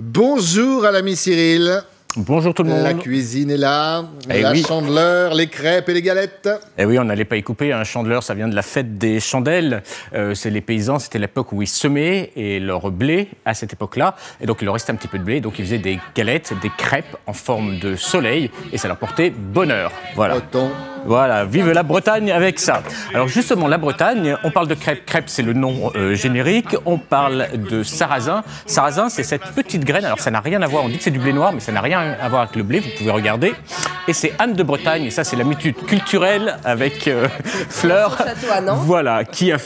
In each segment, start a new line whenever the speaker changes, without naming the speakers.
Bonjour à l'ami Cyril.
Bonjour tout le monde.
La cuisine est là, la chandeleur, les crêpes et les galettes.
Eh oui, on n'allait pas y couper. Un chandeleur, ça vient de la fête des chandelles. C'est les paysans, c'était l'époque où ils semaient et leur blé à cette époque-là. Et donc, il leur restait un petit peu de blé. Donc, ils faisaient des galettes, des crêpes en forme de soleil. Et ça leur portait bonheur. Voilà.
Breton.
Voilà, vive la Bretagne avec ça. Alors justement, la Bretagne, on parle de crêpes. Crêpes, c'est le nom générique. On parle de sarrasin. Sarrasin, c'est cette petite graine. Alors ça n'a rien à voir, on dit que c'est du blé noir, mais ça n'a rien à voir avec le blé, vous pouvez regarder. Et c'est Anne de Bretagne, et ça c'est l'amitié culturelle avec Fleur, voilà, qui a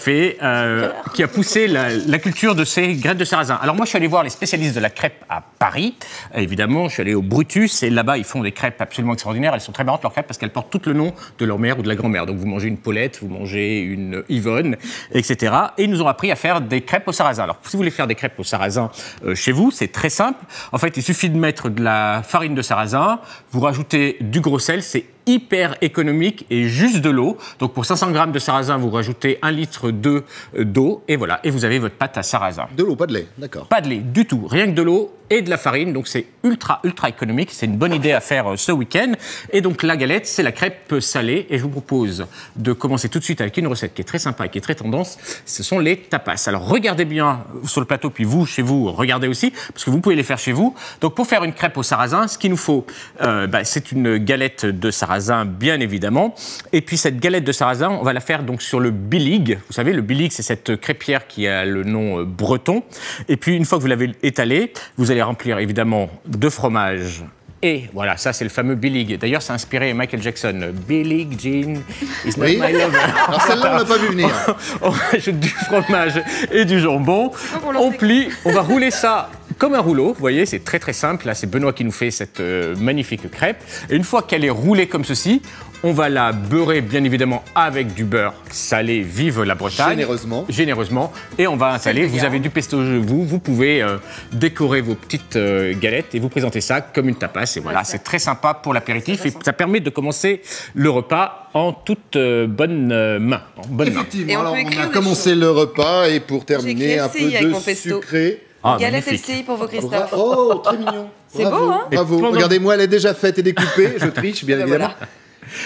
poussé la culture de ces graines de sarrasin. Alors moi je suis allé voir les spécialistes de la crêpe à Paris. Évidemment, je suis allé au Brutus, et là-bas ils font des crêpes absolument extraordinaires. Elles sont très marrantes leurs crêpes parce qu'elles portent tout le nom de leur mère ou de la grand-mère. Donc vous mangez une Paulette, vous mangez une Yvonne, etc. Et ils nous ont appris à faire des crêpes au sarrasin. Alors si vous voulez faire des crêpes au sarrasin chez vous, c'est très simple. En fait, il suffit de mettre de la farine de sarrasin, vous rajoutez du gros sel, c'est hyper économique et juste de l'eau. Donc pour 500 grammes de sarrasin, vous rajoutez 1 litre d'eau et voilà, et vous avez votre pâte à sarrasin.
De l'eau, pas de lait, d'accord.
Pas de lait du tout, rien que de l'eau et de la farine, donc c'est ultra économique, c'est une bonne idée à faire ce week-end. Et donc la galette, c'est la crêpe salée, et je vous propose de commencer tout de suite avec une recette qui est très sympa et qui est très tendance, ce sont les tapas. Alors regardez bien sur le plateau, puis vous, chez vous, regardez aussi, parce que vous pouvez les faire chez vous. Donc pour faire une crêpe au sarrasin, ce qu'il nous faut, c'est une galette de sarrasin, bien évidemment, et puis cette galette de sarrasin, on va la faire donc sur le bilig. Vous savez, le bilig, c'est cette crêpière qui a le nom breton, et puis une fois que vous l'avez étalée, vous allez remplir évidemment de fromage. Et voilà, ça c'est le fameux bilig. D'ailleurs, ça a inspiré Michael Jackson. Billie Jean is not my lover.
Alors celle-là, on l'a pas vu venir.
On rajoute du fromage et du jambon. On plie, on va rouler ça comme un rouleau. Vous voyez, c'est très simple. Là, c'est Benoît qui nous fait cette magnifique crêpe. Et une fois qu'elle est roulée comme ceci, on va la beurrer, bien évidemment, avec du beurre salé. Vive la Bretagne. Généreusement. Et on va installer. Vous avez du pesto, vous pouvez décorer vos petites galettes et vous présenter ça comme une tapas. Et voilà, c'est très sympa pour l'apéritif. Et ça permet de commencer le repas en toute bonne main.
Effectivement, alors on a commencé le repas et pour terminer, un peu de sucré.
Galette LCI pour vous, Christophe.
Oh, très mignon.
C'est beau, hein?
Bravo. Regardez-moi, elle est déjà faite et découpée. Je triche, bien évidemment. Voilà.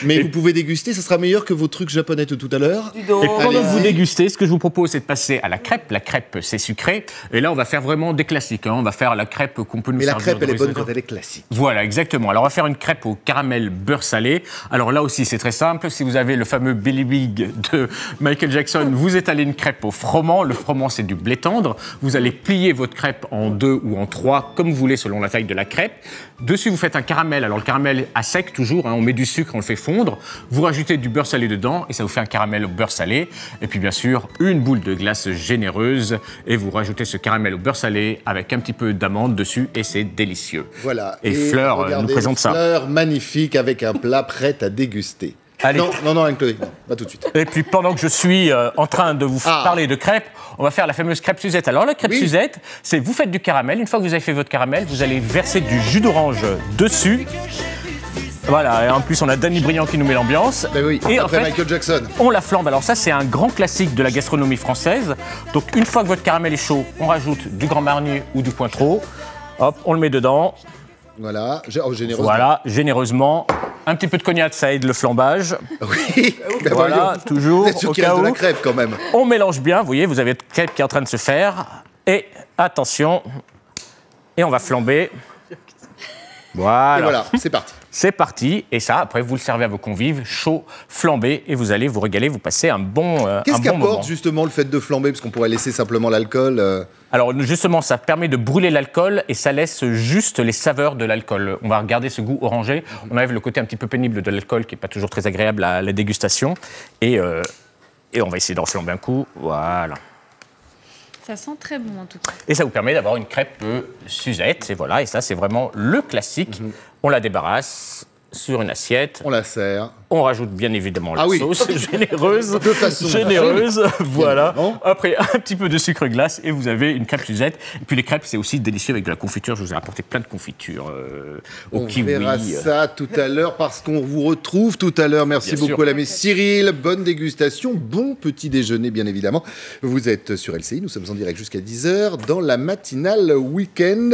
Mais vous pouvez déguster, ça sera meilleur que vos trucs japonais de tout à l'heure.
Et pendant que vous dégustez, ce que je vous propose, c'est de passer à la crêpe. La crêpe, c'est sucré. Et là, on va faire vraiment des classiques. On va faire la crêpe qu'on peut nous servir.
Mais la crêpe, elle est bonne quand elle est classique.
Voilà, exactement. Alors, on va faire une crêpe au caramel beurre salé. Alors là aussi, c'est très simple. Si vous avez le fameux Billy Big de Michael Jackson, vous étalez une crêpe au froment. Le froment, c'est du blé tendre. Vous allez plier votre crêpe en 2 ou en 3, comme vous voulez, selon la taille de la crêpe. Dessus, vous faites un caramel. Alors, le caramel à sec, toujours. On met du sucre, on le fait fondre. Vous rajoutez du beurre salé dedans et ça vous fait un caramel au beurre salé. Et puis bien sûr, une boule de glace généreuse et vous rajoutez ce caramel au beurre salé avec un petit peu d'amande dessus et c'est délicieux.
Voilà.
Et Fleur nous présente ça.
Fleur magnifique avec un plat prêt à déguster.
Allez.
Non, Anne-Chloé, pas tout de suite.
Et puis pendant que je suis en train de vous parler de crêpes, on va faire la fameuse crêpe Suzette. Alors la crêpe Suzette, c'est vous faites du caramel. Une fois que vous avez fait votre caramel, vous allez verser du jus d'orange dessus. Voilà, et en plus on a Danny Briand qui nous met l'ambiance.
Ben oui,
et
après
en fait,
Michael Jackson.
On la flambe. Alors ça, c'est un grand classique de la gastronomie française. Donc une fois que votre caramel est chaud, on rajoute du Grand Marnier ou du Cointreau. Hop, on le met dedans.
Voilà, généreusement.
Voilà, généreusement. Un petit peu de cognac, ça aide le flambage.
Oui, ben
voilà, toujours.
Vous êtes sûr qu'il reste de la crêpe quand même.
On mélange bien, vous voyez, vous avez votre crêpe qui est en train de se faire. Et attention, et on va flamber. Voilà.
Et voilà, c'est parti.
C'est parti, et ça, après, vous le servez à vos convives, chaud, flambé, et vous allez vous régaler, vous passez un bon moment.
Qu'est-ce qu'apporte justement le fait de flamber, parce qu'on pourrait laisser simplement l'alcool
Alors justement, ça permet de brûler l'alcool, et ça laisse juste les saveurs de l'alcool. On va regarder ce goût orangé, on enlève le côté un petit peu pénible de l'alcool, qui n'est pas toujours très agréable à la dégustation, et on va essayer d'en flamber un coup, voilà.
Ça sent très bon en tout cas.
Et ça vous permet d'avoir une crêpe Suzette, et voilà, et ça c'est vraiment le classique. On la débarrasse sur une assiette.
On la sert.
On rajoute bien évidemment la sauce généreuse.
De façon
généreuse, voilà. Après, un petit peu de sucre glace et vous avez une crêpe Suzette. Et puis les crêpes, c'est aussi délicieux avec de la confiture. Je vous ai apporté plein de confitures au kiwi.
On verra ça tout à l'heure parce qu'on vous retrouve tout à l'heure. Merci beaucoup, l'ami Cyril. Bonne dégustation, bon petit déjeuner, bien évidemment. Vous êtes sur LCI, nous sommes en direct jusqu'à 10h dans la matinale week-end.